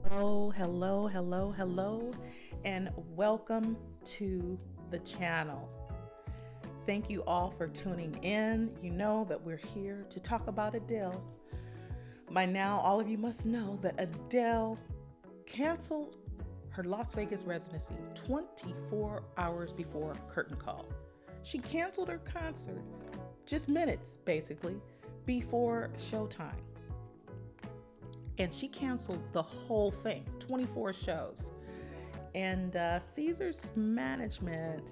Hello, and welcome to the channel. Thank you all for tuning in. You know that we're here to talk about Adele. By now, all of you must know that Adele canceled her Las Vegas residency 24 hours before curtain call. She canceled her concert just minutes, basically, before showtime. And she canceled the whole thing, 24 shows. And Caesar's management,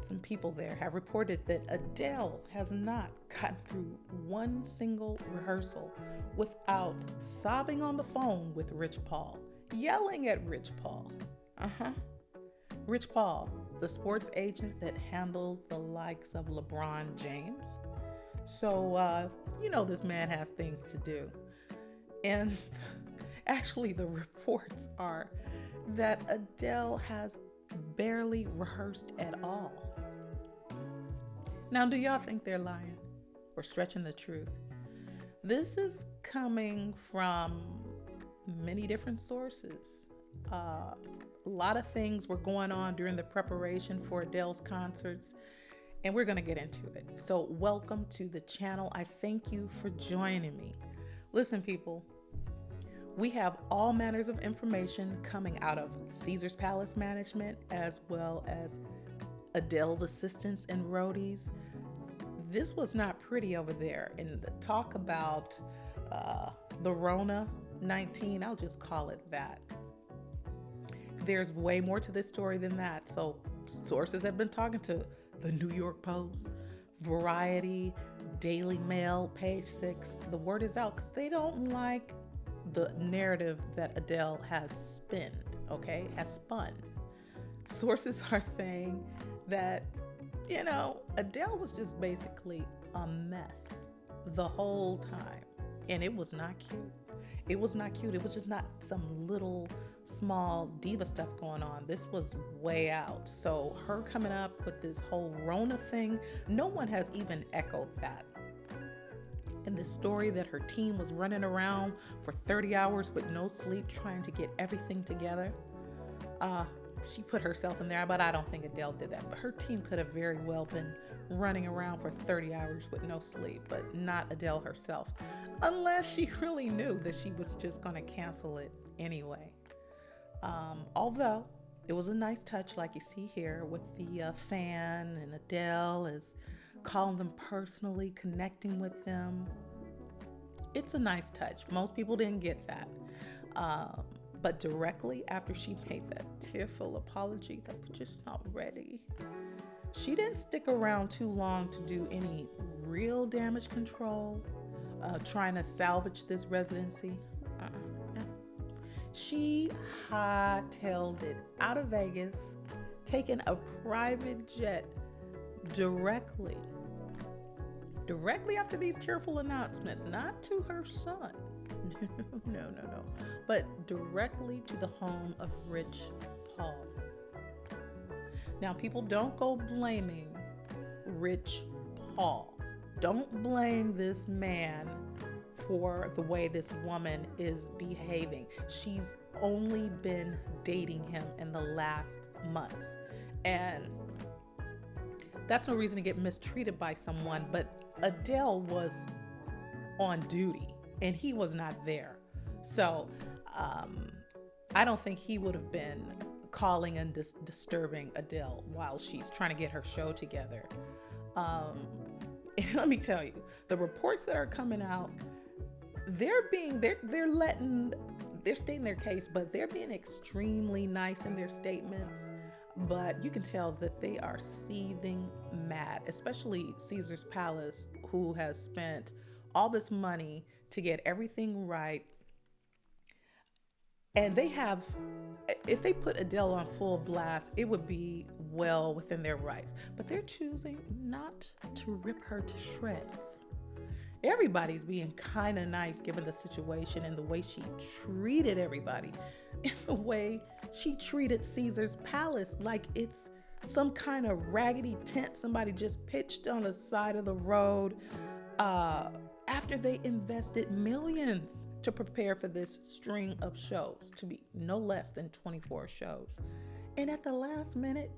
some people there have reported that Adele has not gotten through one single rehearsal without sobbing on the phone with Rich Paul, yelling at Rich Paul. Rich Paul, the sports agent that handles the likes of LeBron James. So, this man has things to do. And actually, the reports are that Adele has barely rehearsed at all. Now, do y'all think they're lying or stretching the truth? This is coming from many different sources. A lot of things were going on during the preparation for Adele's concerts, and we're going to get into it. So welcome to the channel. I thank you for joining me. Listen, people, we have all manners of information coming out of Caesar's Palace management as well as Adele's assistants and roadies. This was not pretty over there. And the talk about the Rona 19, I'll just call it that. There's way more to this story than that. So sources have been talking to the New York Post, Variety, Daily Mail, Page 6. The word is out because they don't like the narrative that Adele has spun. Sources are saying that, Adele was just basically a mess the whole time. And it was not cute. It was not cute. It was just not some little small diva stuff going on. This was way out. So her coming up with this whole Rona thing, no one has even echoed that. And the story that her team was running around for 30 hours with no sleep trying to get everything together. She put herself in there, but I don't think Adele did that. But her team could have very well been running around for 30 hours with no sleep, but not Adele herself, unless she really knew that she was just going to cancel it anyway. Although it was a nice touch, like you see here, with the fan, and Adele is calling them personally, connecting with them. It's a nice touch. Most people didn't get that. But directly after she made that tearful apology that we're just not ready, she didn't stick around too long to do any real damage control, trying to salvage this residency. She hightailed it out of Vegas, taking a private jet directly after these tearful announcements, not to her son, no, but directly to the home of Rich Paul. Now, people, don't go blaming Rich Paul. Don't blame this man for the way this woman is behaving. She's only been dating him in the last months, and that's no reason to get mistreated by someone. But Adele was on duty and he was not there. So I don't think he would have been calling and disturbing Adele while she's trying to get her show together. And let me tell you, the reports that are coming out, they're stating their case, but they're being extremely nice in their statements. But you can tell that they are seething mad, especially Caesar's Palace, who has spent all this money to get everything right. And they have, if they put Adele on full blast, it would be well within their rights. But they're choosing not to rip her to shreds. Everybody's being kind of nice given the situation and the way she treated everybody, in the way she treated Caesar's Palace like it's some kind of raggedy tent somebody just pitched on the side of the road. after they invested millions to prepare for this string of shows, to be no less than 24 shows. And at the last minute,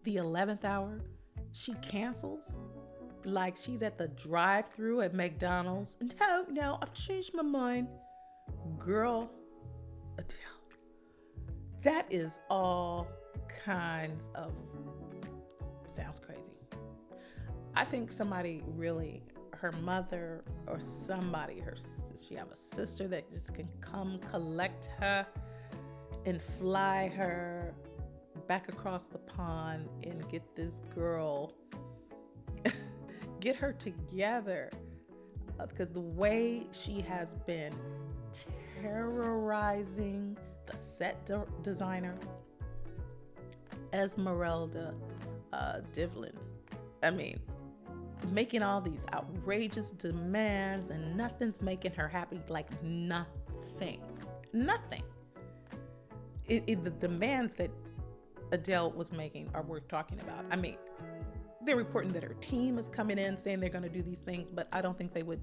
the 11th hour, she cancels like she's at the drive-thru at McDonald's. No, I've changed my mind. Girl, Adele, that is all kinds of, sounds crazy. I think somebody really, her mother or somebody, she have a sister that just can come collect her and fly her back across the pond and get this girl, get her together. Because the way she has been terrorizing the set designer, Esmeralda Divlin. I mean, making all these outrageous demands and nothing's making her happy. Like nothing. The demands that Adele was making are worth talking about. I mean, they're reporting that her team is coming in saying they're going to do these things, but I don't think they would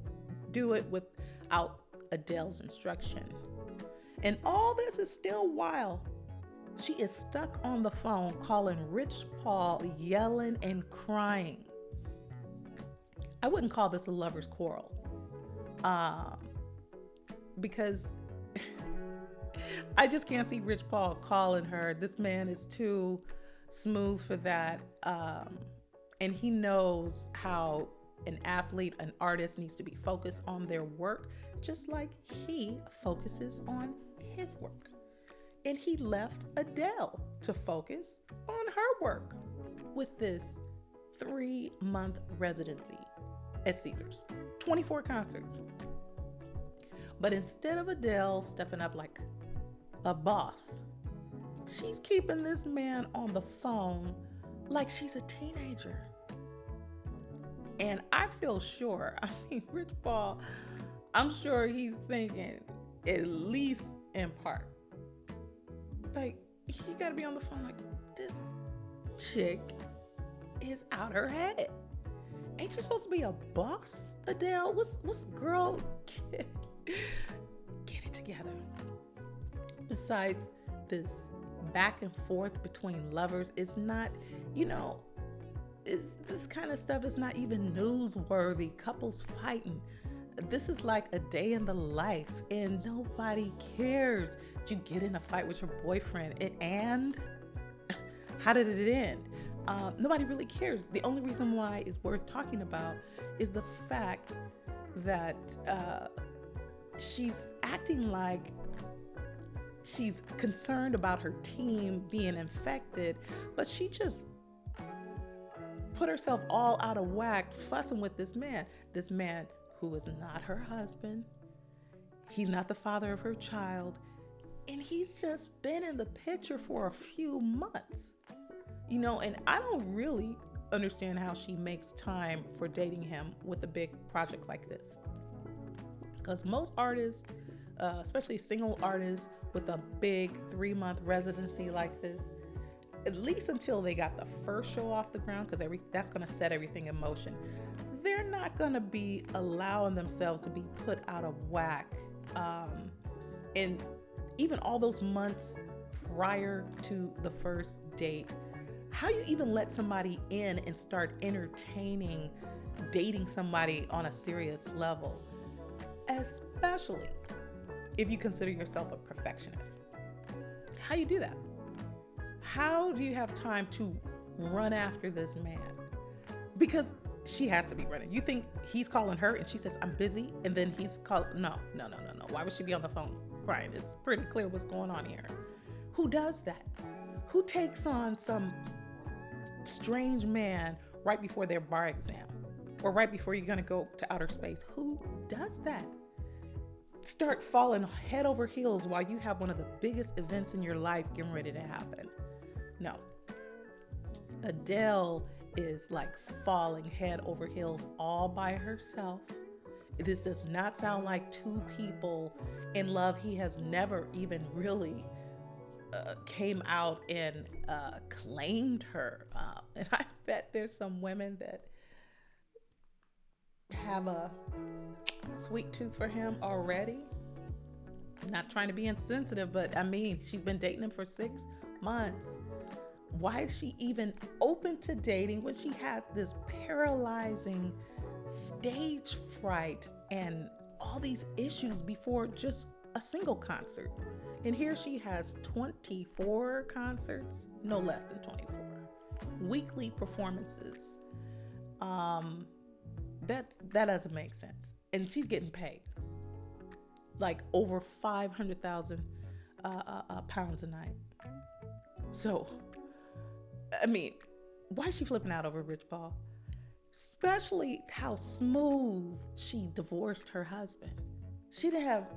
do it without Adele's instruction. And all this is still while she is stuck on the phone calling Rich Paul, yelling and crying. I wouldn't call this a lover's quarrel, because I just can't see Rich Paul calling her. This man is too smooth for that. And he knows how an athlete, an artist needs to be focused on their work, just like he focuses on his work. And he left Adele to focus on her work with this 3-month residency at Caesars, 24 concerts. But instead of Adele stepping up like a boss, she's keeping this man on the phone like she's a teenager. And I feel sure, Rich Paul, I'm sure he's thinking, at least in part, like, he gotta be on the phone like, this chick is out her head. Ain't you supposed to be a boss, Adele? What's girl? Get it together. Besides, this back and forth between lovers is not, this kind of stuff is not even newsworthy. Couples fighting. This is like a day in the life and nobody cares. Did you get in a fight with your boyfriend? And how did it end? Nobody really cares. The only reason why it's worth talking about is the fact that she's acting like she's concerned about her team being infected, but she just put herself all out of whack fussing with this man who is not her husband. He's not the father of her child, and he's just been in the picture for a few months. And I don't really understand how she makes time for dating him with a big project like this. Because most artists, especially single artists with a big 3-month residency like this, at least until they got the first show off the ground, because that's going to set everything in motion, they're not going to be allowing themselves to be put out of whack. And even all those months prior to the first date, how you even let somebody in and start entertaining dating somebody on a serious level, especially if you consider yourself a perfectionist. How you do that? How do you have time to run after this man? Because she has to be running. You think he's calling her and she says, I'm busy, and then he's calling? No. Why would she be on the phone crying? It's pretty clear what's going on here. Who does that? Who takes on some strange man right before their bar exam or right before you're going to go to outer space? Who does that? Start falling head over heels while you have one of the biggest events in your life getting ready to happen. No. Adele is like falling head over heels all by herself. This does not sound like two people in love. He has never even really came out and claimed her. And I bet there's some women that have a sweet tooth for him already. Not trying to be insensitive, but I mean, she's been dating him for 6 months. Why is she even open to dating when she has this paralyzing stage fright and all these issues before just a single concert? And here she has 24 concerts, no less than 24, weekly performances. That doesn't make sense. And she's getting paid like over 500,000 pounds a night. So, I mean, why is she flipping out over Rich Paul? Especially how smooth she divorced her husband. She didn't have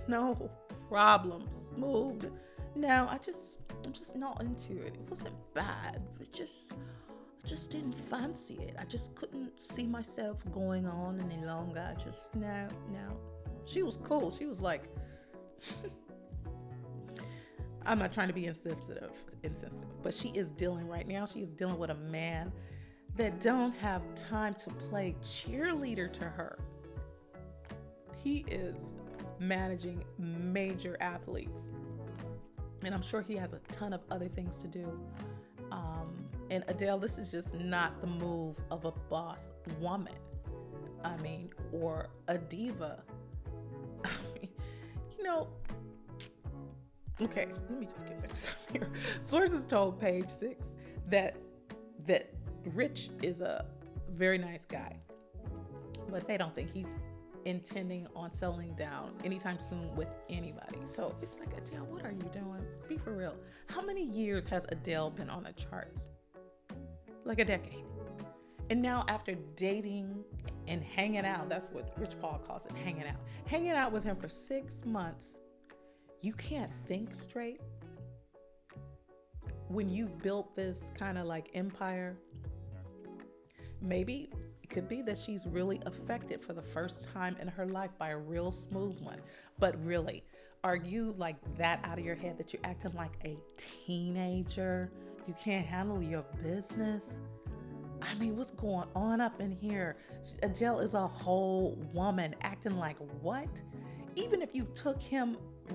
no problems. Smooth. Now, I'm just not into it. It wasn't bad. I just didn't fancy it. I just couldn't see myself going on any longer. No. She was cool. She was like, I'm not trying to be insensitive, but she is dealing right now. She is dealing with a man that don't have time to play cheerleader to her. He is managing major athletes, and I'm sure he has a ton of other things to do. And Adele, this is just not the move of a boss woman. I mean, or a diva. I mean, okay, let me just get back to something here. Sources told Page 6 that Rich is a very nice guy, but they don't think he's intending on settling down anytime soon with anybody. So it's like, Adele, what are you doing? Be for real. How many years has Adele been on the charts? Like a decade. And now after dating and hanging out, that's what Rich Paul calls it, hanging out with him for 6 months, you can't think straight when you've built this kind of like empire. Maybe it could be that she's really affected for the first time in her life by a real smooth one. But really, are you like that out of your head that you're acting like a teenager? You can't handle your business? I mean, what's going on up in here? Adele is a whole woman acting like what? Even if you took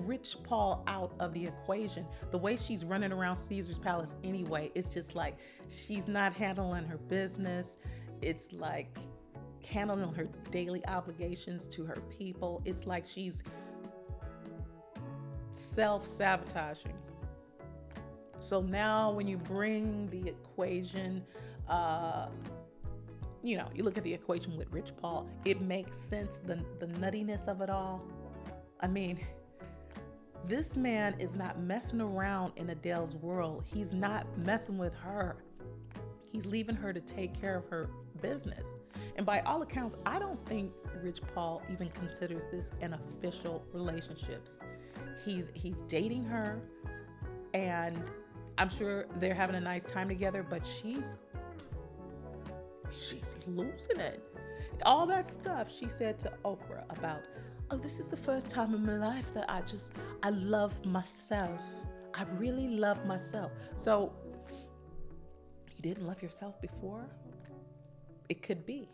Rich Paul out of the equation, the way she's running around Caesar's Palace anyway, it's just like she's not handling her business. It's like handling her daily obligations to her people. It's like she's self-sabotaging. So now when you bring the equation, you look at the equation with Rich Paul, it makes sense, the nuttiness of it all. I mean, this man is not messing around in Adele's world. He's not messing with her. He's leaving her to take care of her business. And by all accounts, I don't think Rich Paul even considers this an official relationship. He's dating her, and I'm sure they're having a nice time together, but she's losing it. All that stuff she said to Oprah about, oh, this is the first time in my life that I love myself. I really love myself. So you didn't love yourself before? It could be.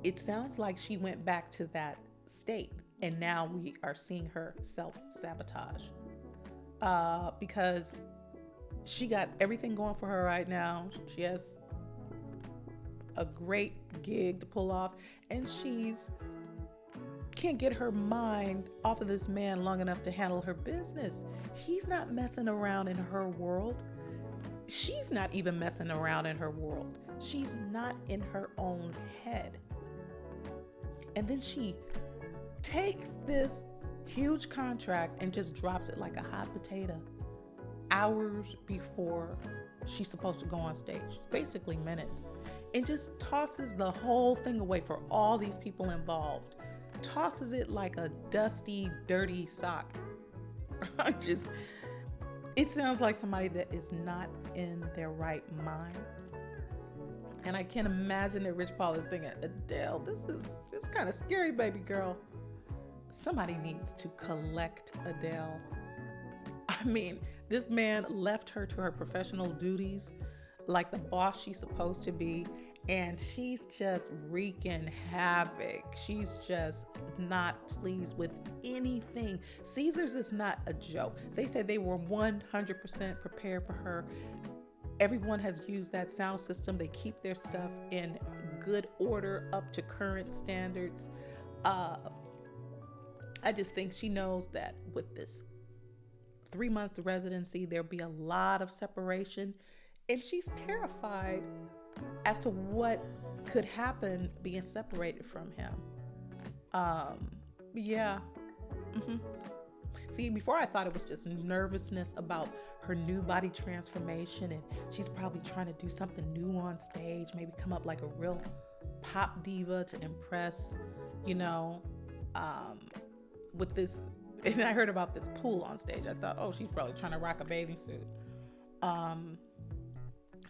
It sounds like she went back to that state, and now we are seeing her self-sabotage because she got everything going for her right now. She has a great gig to pull off, and she's can't get her mind off of this man long enough to handle her business. He's not messing around in her world. She's not even messing around in her world. She's not in her own head. And then she takes this huge contract and just drops it like a hot potato hours before she's supposed to go on stage. It's basically minutes. And just tosses the whole thing away for all these people involved. Tosses it like a dusty, dirty sock. It sounds like somebody that is not in their right mind. And I can't imagine that Rich Paul is thinking, Adele, this is kind of scary, baby girl. Somebody needs to collect Adele. I mean, this man left her to her professional duties like the boss she's supposed to be, and she's just wreaking havoc. She's just not pleased with anything. Caesars is not a joke. They said they were 100% prepared for her. Everyone has used that sound system. They keep their stuff in good order up to current standards. I just think she knows that with this 3 month residency, there'll be a lot of separation, and she's terrified as to what could happen being separated from him. Yeah. Mm-hmm. See, before I thought it was just nervousness about her new body transformation, and she's probably trying to do something new on stage, maybe come up like a real pop diva to impress, you know, with this. And I heard about this pool on stage. I thought, oh, she's probably trying to rock a bathing suit.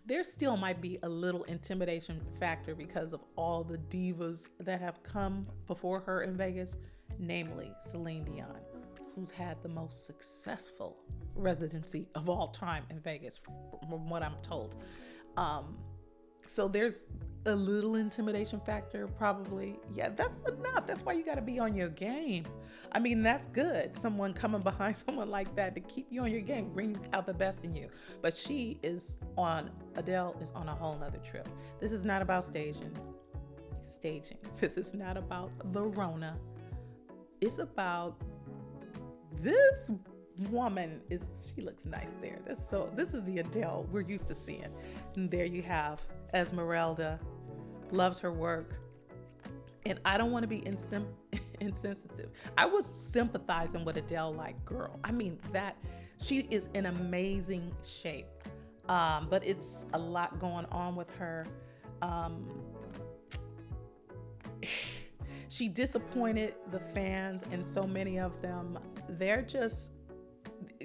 There still might be a little intimidation factor because of all the divas that have come before her in Vegas, namely Celine Dion, who's had the most successful residency of all time in Vegas, from what I'm told. So there's a little intimidation factor, probably. Yeah, that's enough. That's why you got to be on your game. I mean, that's good. Someone coming behind someone like that to keep you on your game, bring out the best in you. But Adele is on a whole nother trip. This is not about staging. This is not about the Rona. It's about this woman. She looks nice there. This is the Adele we're used to seeing. And there you have Esmeralda, loves her work. And I don't want to be insensitive. I was sympathizing with Adele like, girl, I mean, that she is in amazing shape. But it's a lot going on with her. She disappointed the fans, and so many of them,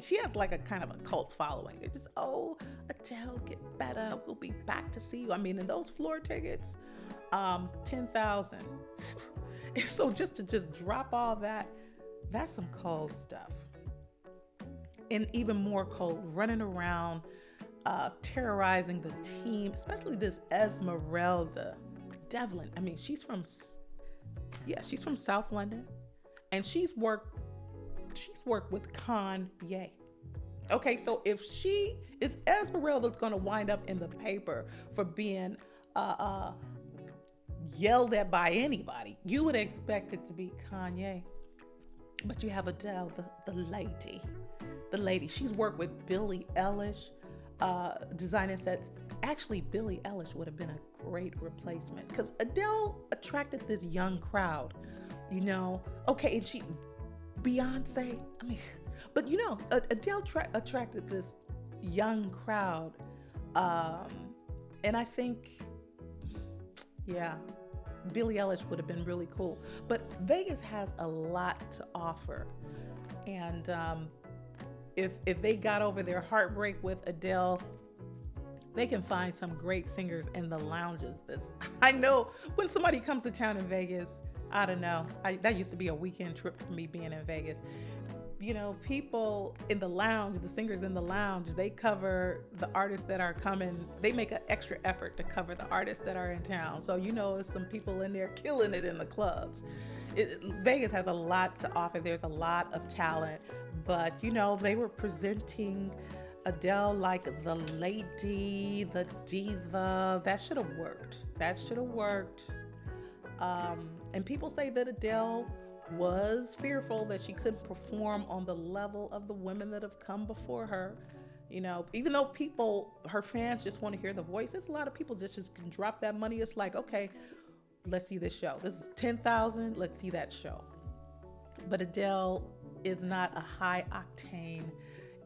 she has like a kind of a cult following. They're just, oh, Adele, get better. We'll be back to see you. I mean, in those floor tickets, 10,000. So just to drop all that, that's some cold stuff. And even more cold, running around, terrorizing the team, especially this Esmeralda Devlin. I mean, she's from South London, and she's worked with Kanye. Okay, so if Esmeralda's gonna wind up in the paper for being yelled at by anybody, you would expect it to be Kanye. But you have Adele, the lady. She's worked with Billie Eilish, designing sets. Actually, Billie Eilish would have been a great replacement because Adele attracted this young crowd, you know. Okay, and Beyonce, I mean, but you know, Adele attracted this young crowd. And I think, yeah, Billie Eilish would have been really cool. But Vegas has a lot to offer. And if they got over their heartbreak with Adele, they can find some great singers in the lounges. I know when somebody comes to town in Vegas, I don't know. That used to be a weekend trip for me being in Vegas. You know, people in the lounge, the singers in the lounge, they cover the artists that are coming. They make an extra effort to cover the artists that are in town. So, you know, there's some people in there killing it in the clubs. Vegas has a lot to offer. There's a lot of talent. But, you know, they were presenting Adele like the lady, the diva. That should have worked. And people say that Adele was fearful that she couldn't perform on the level of the women that have come before her. You know, even though her fans just want to hear the voice, there's a lot of people that just can drop that money. It's like, okay, let's see this show. This is 10,000. Let's see that show. But Adele is not a high octane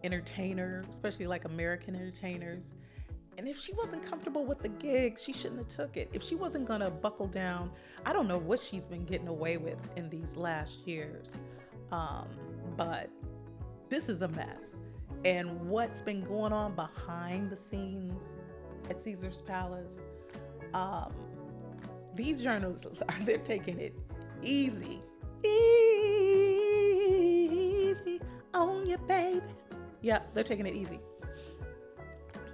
entertainer, especially like American entertainers. And if she wasn't comfortable with the gig, she shouldn't have took it. If she wasn't gonna buckle down, I don't know what she's been getting away with in these last years. But this is a mess. And what's been going on behind the scenes at Caesar's Palace, these journalists they're taking it easy on you, baby. Yeah, they're taking it easy.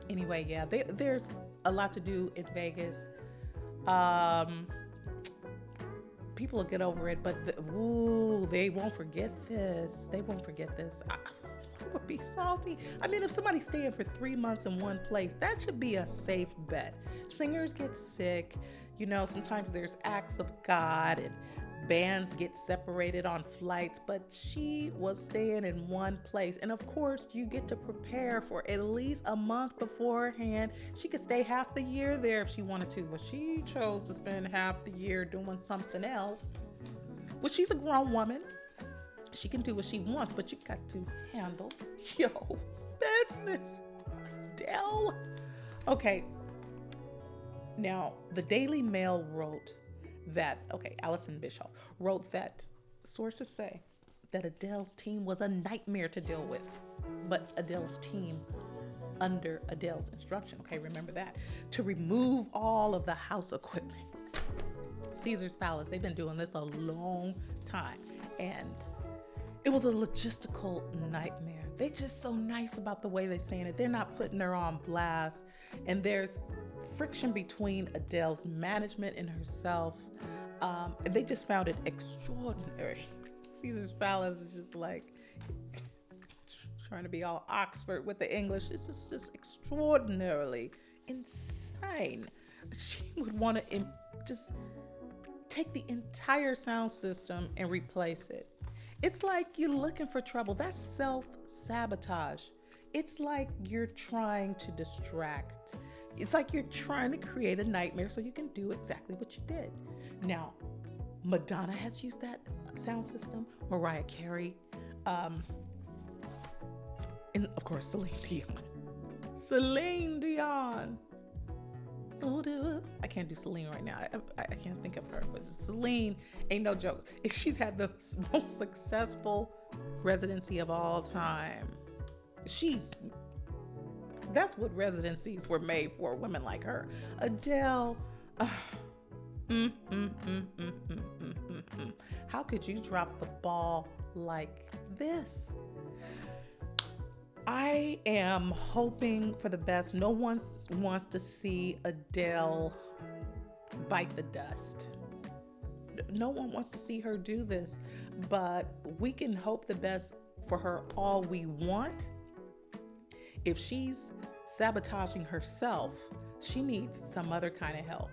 Anyway, yeah, there's a lot to do in Vegas. Um, People will get over it, but ooh, they won't forget this. They won't forget this. I would be salty. I mean, if somebody's staying for 3 months in one place, that should be a safe bet. Singers get sick. Sometimes there's acts of God and bands get separated on flights, but she was staying in one place. And of course, you get to prepare for at least a month beforehand. She could stay half the year there if she wanted to, but she chose to spend half the year doing something else. Well, she's a grown woman. She can do what she wants, but you got to handle your business, Adele. Okay. Now, the Daily Mail wrote that, Alison Bischoff wrote that sources say that Adele's team was a nightmare to deal with, but Adele's team, under Adele's instruction, remember that, to remove all of the house equipment. Caesar's Palace, they've been doing this a long time, and it was a logistical nightmare. They're just so nice about the way they're saying it. They're not putting her on blast, and there's friction between Adele's management and herself. They just found it extraordinary. Caesar's Palace is just like trying to be all Oxford with the English. This is just extraordinarily insane. She would want to just take the entire sound system and replace it. It's like you're looking for trouble. That's self-sabotage. It's like you're trying to distract. It's like you're trying to create a nightmare so you can do exactly what you did. Now, Madonna has used that sound system. Mariah Carey. And of course, Celine Dion. Celine Dion. I can't do Celine right now. I can't think of her. But Celine ain't no joke. She's had the most successful residency of all time. That's what residencies were made for, women like her. Adele. How could you drop the ball like this? I am hoping for the best. No one wants to see Adele bite the dust. No one wants to see her do this, but we can hope the best for her all we want. If she's sabotaging herself, she needs some other kind of help,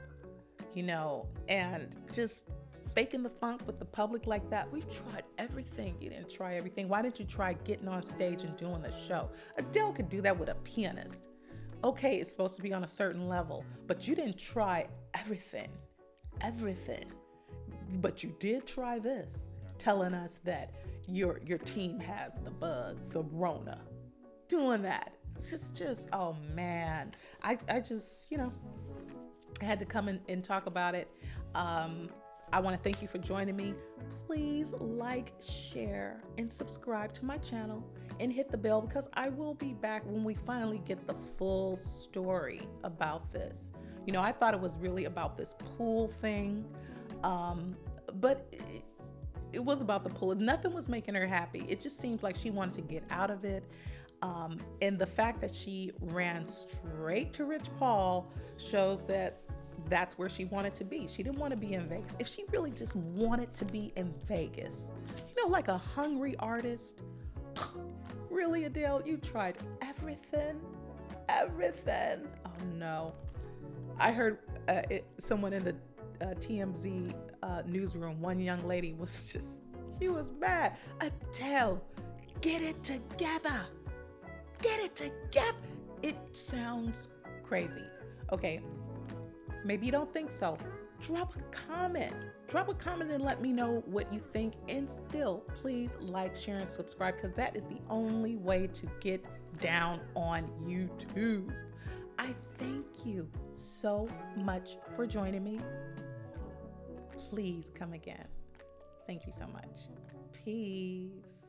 and just faking the funk with the public like that. We've tried everything. You didn't try everything. Why didn't you try getting on stage and doing the show? Adele could do that with a pianist. Okay, it's supposed to be on a certain level, but you didn't try everything. But you did try this, telling us that your team has the bug, the Rona. Doing that. Just oh man. I just, I had to come and talk about it. I want to thank you for joining me. Please like, share, and subscribe to my channel and hit the bell because I will be back when we finally get the full story about this. I thought it was really about this pool thing, but it was about the pool. Nothing was making her happy. It just seems like she wanted to get out of it. And the fact that she ran straight to Rich Paul shows that that's where she wanted to be. She didn't want to be in Vegas. If she really just wanted to be in Vegas, like a hungry artist, really, Adele, you tried everything. Oh no. I heard someone in the TMZ newsroom, one young lady she was mad. Adele, get it together. It sounds crazy. Okay, maybe you don't think so. Drop a comment and let me know what you think. And still, please like, share, and subscribe because that is the only way to get down on YouTube. I thank you so much for joining me. Please come again. Thank you so much. Peace.